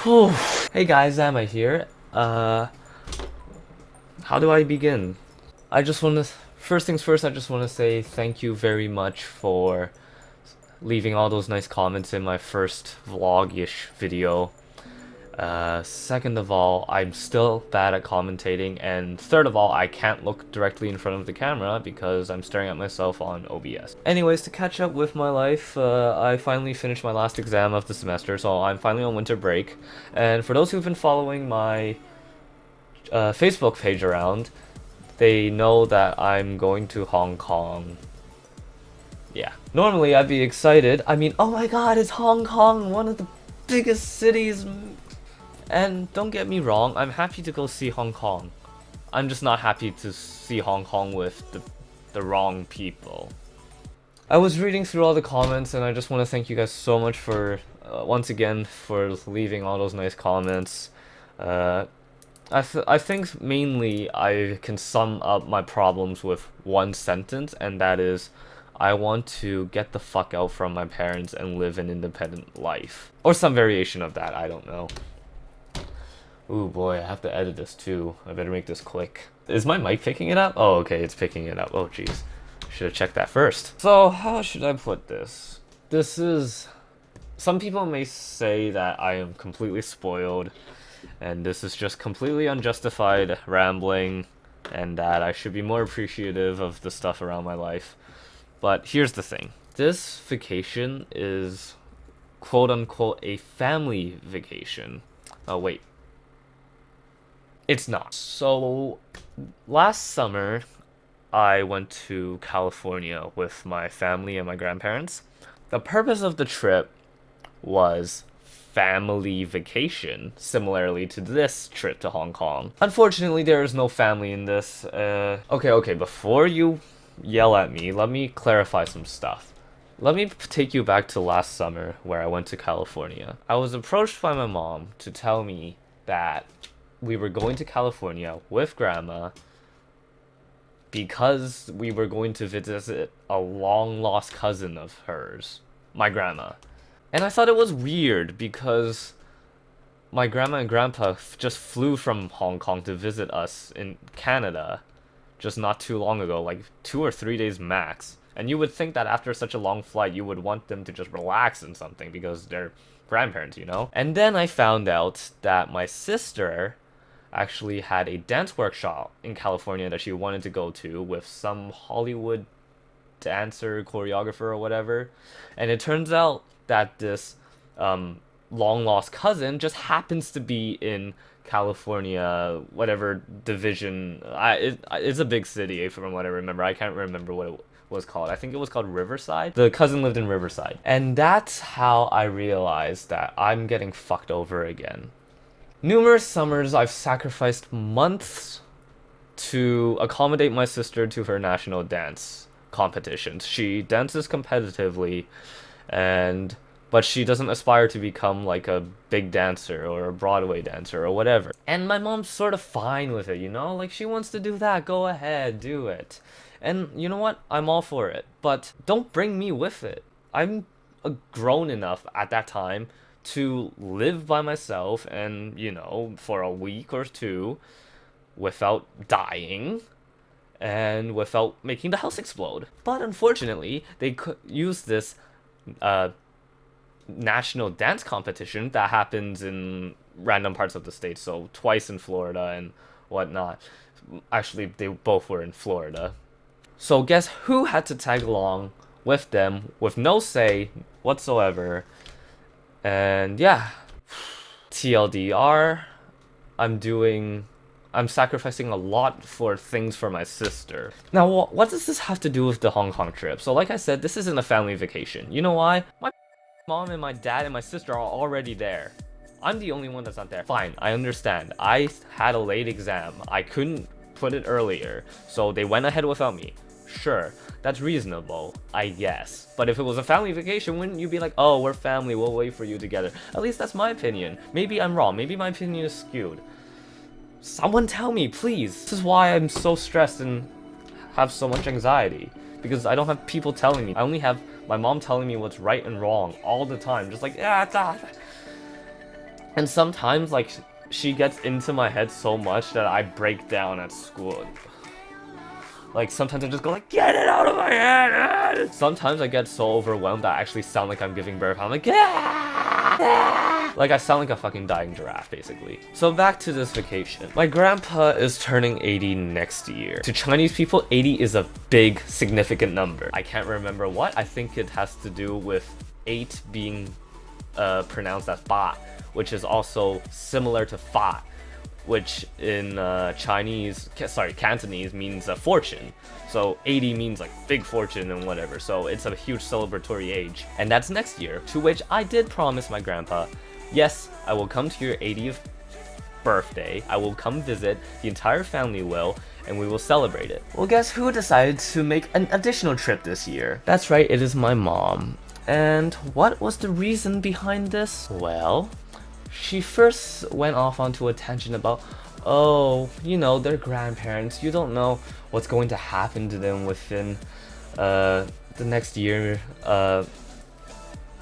Whew. Hey guys, Amyte here. How do I begin? I just want to, first things first, I just want to say thank you very much for leaving all those nice comments in my first vlog-ish video. Second of all, I'm still bad at commentating, and third of all, I can't look directly in front of the camera because I'm staring at myself on OBS. Anyways, to catch up with my life, I finally finished my last exam of the semester, so I'm finally on winter break. And for those who've been following my Facebook page around, they know that I'm going to Hong Kong. Yeah. Normally I'd be excited. I mean, oh my god, it's Hong Kong, one of the biggest cities. And don't get me wrong, I'm happy to go see Hong Kong. I'm just not happy to see Hong Kong with the wrong people. I was reading through all the comments, and I just want to thank you guys so much for, once again, for leaving all those nice comments. I think mainly I can sum up my problems with one sentence, and that is, I want to get the fuck out from my parents and live an independent life. Or some variation of that, I don't know. Ooh boy, I have to edit this too. I better make this quick. Is my mic picking it up? Oh, okay, it's picking it up. Oh, jeez. Should have checked that first. So, how should I put this? This is... Some people may say that I am completely spoiled, and this is just completely unjustified rambling, and that I should be more appreciative of the stuff around my life. But here's the thing. This vacation is quote-unquote a family vacation. Oh, wait. It's not. So, last summer, I went to California with my family and my grandparents. The purpose of the trip was family vacation, similarly to this trip to Hong Kong. Unfortunately, there is no family in this. Okay, before you yell at me, let me clarify some stuff. Let me take you back to last summer where I went to California. I was approached by my mom to tell me that we were going to California with grandma because we were going to visit a long-lost cousin of hers, my grandma. And I thought it was weird because my grandma and grandpa just flew from Hong Kong to visit us in Canada just not too long ago, like 2 or 3 days max. And you would think that after such a long flight, you would want them to just relax in something because they're grandparents, you know? And then I found out that my sister actually had a dance workshop in California that she wanted to go to with some Hollywood dancer, choreographer, or whatever. And it turns out that this long-lost cousin just happens to be in California, whatever division. It's a big city from what I remember. I can't remember what it was called. I think it was called Riverside. The cousin lived in Riverside. And that's how I realized that I'm getting fucked over again. Numerous summers I've sacrificed months to accommodate my sister to her national dance competitions. She dances competitively, but she doesn't aspire to become like a big dancer or a Broadway dancer or whatever. And my mom's sort of fine with it, you know? Like, she wants to do that, go ahead, do it. And you know what? I'm all for it. But don't bring me with it. I'm grown enough at that time to live by myself and, you know, for a week or two without dying and without making the house explode. But unfortunately, they could use this national dance competition that happens in random parts of the state, so twice in Florida and whatnot. Actually, they both were in Florida. So guess who had to tag along with them with no say whatsoever? And yeah, TLDR, I'm sacrificing a lot for things for my sister. Now, what does this have to do with the Hong Kong trip? So like I said, this isn't a family vacation. You know why? My mom and my dad and my sister are already there. I'm the only one that's not there. Fine, I understand. I had a late exam. I couldn't put it earlier, so they went ahead without me. Sure, that's reasonable, I guess. But if it was a family vacation, wouldn't you be like, oh, we're family, we'll wait for you together? At least that's my opinion. Maybe I'm wrong, maybe my opinion is skewed. Someone tell me, please. This is why I'm so stressed and have so much anxiety. Because I don't have people telling me. I only have my mom telling me what's right and wrong all the time. Just like, yeah, And sometimes, like, she gets into my head so much that I break down at school. Like, sometimes I just go like, get it out of my head! Sometimes I get so overwhelmed that I actually sound like I'm giving birth. I'm like, yeah! Like, I sound like a fucking dying giraffe, basically. So back to this vacation. My grandpa is turning 80 next year. To Chinese people, 80 is a big, significant number. I can't remember what. I think it has to do with 8 being pronounced as ba, which is also similar to fa, which in Cantonese means a fortune. So 80 means like big fortune and whatever. So it's a huge celebratory age. And that's next year, to which I did promise my grandpa, yes, I will come to your 80th birthday. I will come visit, the entire family will, and we will celebrate it. Well, guess who decided to make an additional trip this year? That's right, it is my mom. And what was the reason behind this? Well, she first went off onto a tangent about, oh, you know, they're grandparents. You don't know what's going to happen to them within the next year. Blah,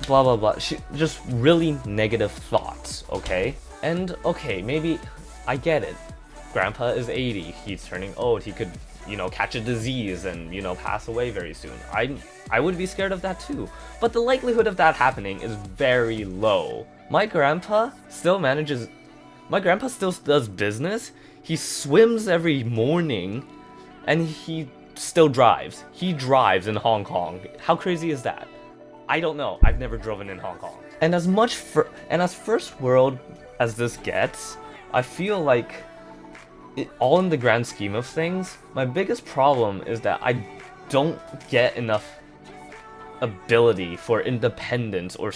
blah, blah. She just really negative thoughts, okay? And, okay, maybe I get it. Grandpa is 80. He's turning old. He could, you know, catch a disease and, you know, pass away very soon. I would be scared of that too. But the likelihood of that happening is very low. My grandpa still does business. He swims every morning and he still drives. He drives in Hong Kong. How crazy is that? I don't know. I've never driven in Hong Kong. And as first world as this gets, I feel like all in the grand scheme of things, my biggest problem is that I don't get enough ability for independence or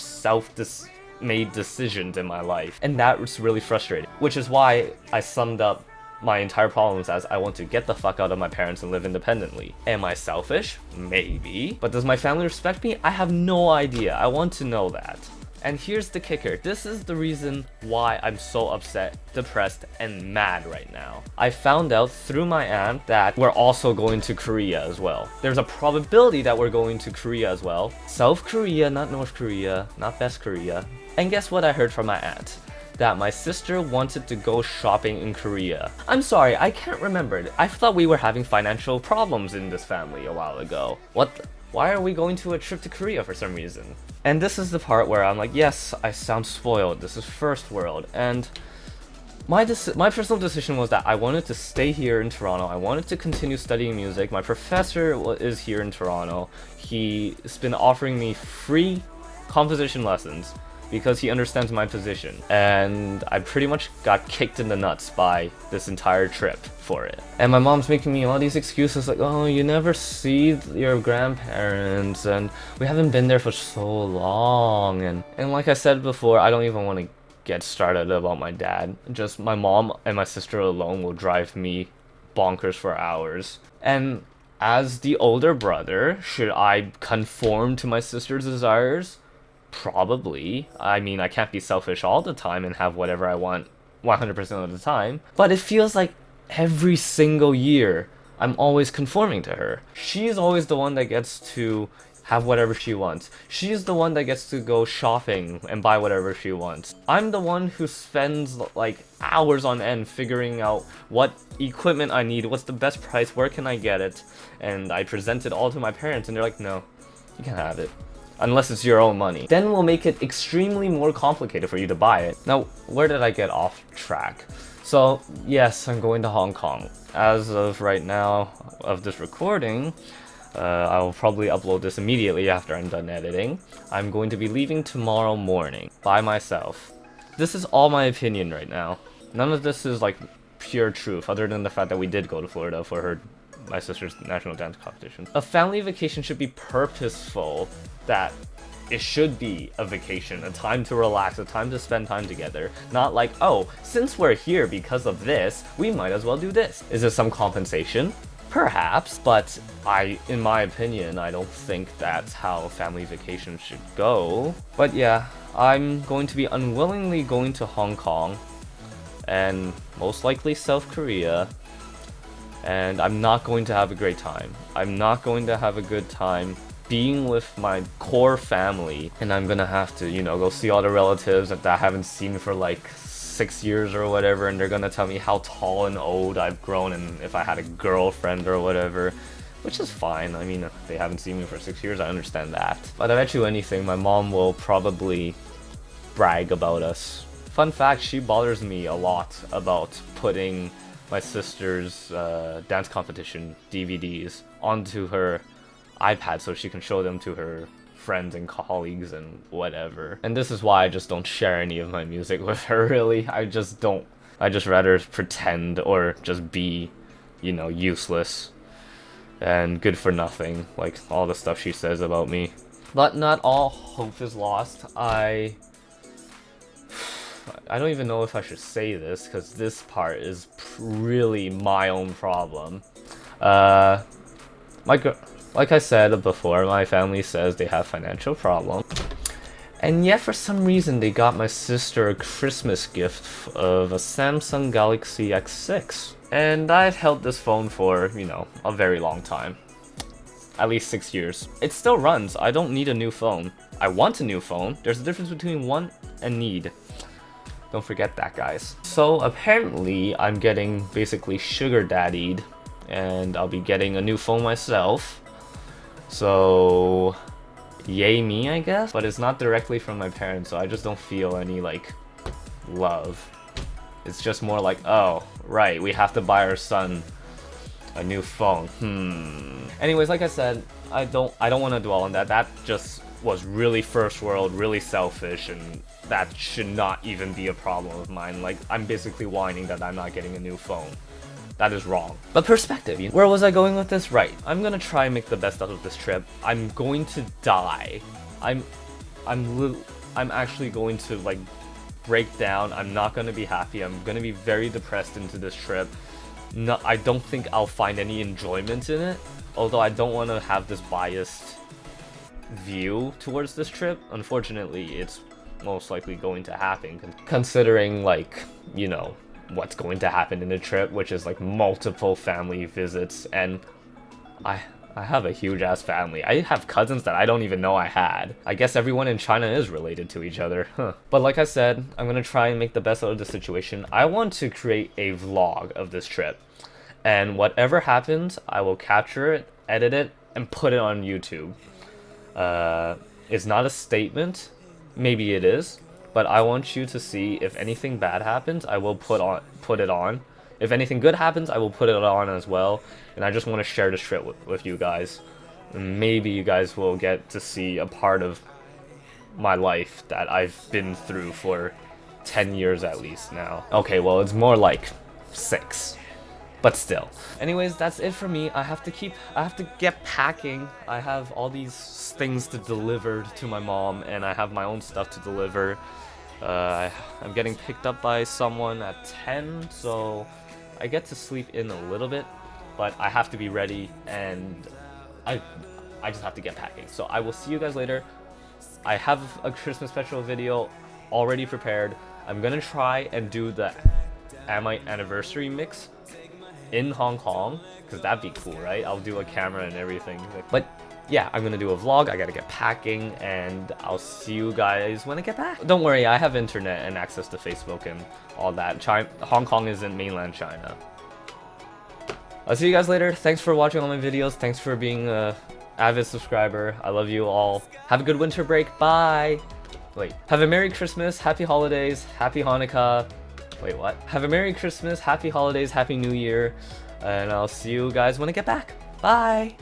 made decisions in my life, and that was really frustrating, which is why I summed up my entire problems as I want to get the fuck out of my parents and live independently. Am I selfish? Maybe. But does my family respect me? I have no idea. I want to know that. And here's the kicker. This is the reason why I'm so upset, depressed, and mad right now. I found out through my aunt that we're also going to Korea as well. There's a probability that we're going to Korea as well. South Korea, not North Korea, not West Korea. And guess what I heard from my aunt? That my sister wanted to go shopping in Korea. I'm sorry, I can't remember it. I thought we were having financial problems in this family a while ago. Why are we going to a trip to Korea for some reason? And this is the part where I'm like, yes, I sound spoiled. This is first world. And my personal decision was that I wanted to stay here in Toronto. I wanted to continue studying music. My professor is here in Toronto. He's been offering me free composition lessons because he understands my position. And I pretty much got kicked in the nuts by this entire trip for it. And my mom's making me all these excuses like, oh, you never see your grandparents and we haven't been there for so long. And like I said before, I don't even want to get started about my dad. Just my mom and my sister alone will drive me bonkers for hours. And as the older brother, should I conform to my sister's desires? Probably. I mean, I can't be selfish all the time and have whatever I want 100% of the time. But it feels like every single year, I'm always conforming to her. She's always the one that gets to have whatever she wants. She's the one that gets to go shopping and buy whatever she wants. I'm the one who spends like hours on end figuring out what equipment I need, what's the best price, where can I get it, and I present it all to my parents and they're like, no, you can't have it. Unless it's your own money. Then we'll make it extremely more complicated for you to buy it. Now, where did I get off track? So, yes, I'm going to Hong Kong. As of right now, of this recording, I will probably upload this immediately after I'm done editing. I'm going to be leaving tomorrow morning by myself. This is all my opinion right now. None of this is like pure truth, other than the fact that we did go to Florida for my sister's national dance competition. A family vacation should be purposeful, that it should be a vacation, a time to relax, a time to spend time together. Not like, oh, since we're here because of this, we might as well do this. Is there some compensation? Perhaps, but in my opinion, I don't think that's how family vacations should go. But yeah, I'm going to be unwillingly going to Hong Kong and most likely South Korea. And I'm not going to have a great time. I'm not going to have a good time being with my core family, and I'm gonna have to, you know, go see all the relatives that I haven't seen for like 6 years or whatever, and they're gonna tell me how tall and old I've grown and if I had a girlfriend or whatever, which is fine. I mean, if they haven't seen me for 6 years, I understand that. But I bet you anything, my mom will probably brag about us. Fun fact, she bothers me a lot about putting my sister's dance competition DVDs onto her iPad so she can show them to her friends and colleagues and whatever. And this is why I just don't share any of my music with her, really. I just rather pretend or just be, you know, useless and good for nothing, like all the stuff she says about me. But not all hope is lost. I don't even know if I should say this, because this part is really my own problem. Like I said before, my family says they have financial problems. And yet for some reason they got my sister a Christmas gift of a Samsung Galaxy S6. And I've held this phone for, you know, a very long time. At least 6 years. It still runs. I don't need a new phone. I want a new phone. There's a difference between want and need. Don't forget that, guys. So apparently I'm getting basically sugar daddied, and I'll be getting a new phone myself. So yay me, I guess. But it's not directly from my parents, so I just don't feel any like love. It's just more like, oh, right, we have to buy our son a new phone. Anyways, like I said, I don't want to dwell on that. That just was really first world, really selfish, and that should not even be a problem of mine. Like, I'm basically whining that I'm not getting a new phone. That is wrong. But perspective, you know? Where was I going with this? Right, I'm gonna try and make the best out of this trip. I'm going to die. I'm actually going to like break down. I'm not gonna be happy. I'm gonna be very depressed into this trip. No, I don't think I'll find any enjoyment in it, although I don't want to have this biased view towards this trip. Unfortunately, it's most likely going to happen, considering, like, you know, what's going to happen in the trip, which is like multiple family visits, and I have a huge ass family. I have cousins that I don't even know I had. I guess everyone in China is related to each other, huh. But like I said, I'm gonna try and make the best out of the situation. I want to create a vlog of this trip, and whatever happens, I will capture it, edit it, and put it on YouTube. It's not a statement, maybe it is, but I want you to see if anything bad happens, I will put it on. If anything good happens, I will put it on as well. And I just want to share this trip with you guys. And maybe you guys will get to see a part of my life that I've been through for 10 years at least now. Okay, well, it's more like 6. But still. Anyways, that's it for me. I have to get packing. I have all these things to deliver to my mom, and I have my own stuff to deliver. I'm getting picked up by someone at 10, so I get to sleep in a little bit, but I have to be ready, and I just have to get packing. So I will see you guys later. I have a Christmas special video already prepared. I'm gonna try and do the Amyte anniversary mix in Hong Kong, because that'd be cool, right? I'll do a camera and everything. But yeah, I'm gonna do a vlog. I gotta get packing, and I'll see you guys when I get back. Don't worry, I have internet and access to Facebook and all that. Hong Kong isn't mainland China. I'll see you guys later. Thanks for watching all my videos. Thanks for being a avid subscriber. I love you all. Have a good winter break. Bye. Wait. Have a Merry Christmas, Happy Holidays, Happy Hanukkah. Wait, what? Have a Merry Christmas, Happy Holidays, Happy New Year, and I'll see you guys when I get back. Bye.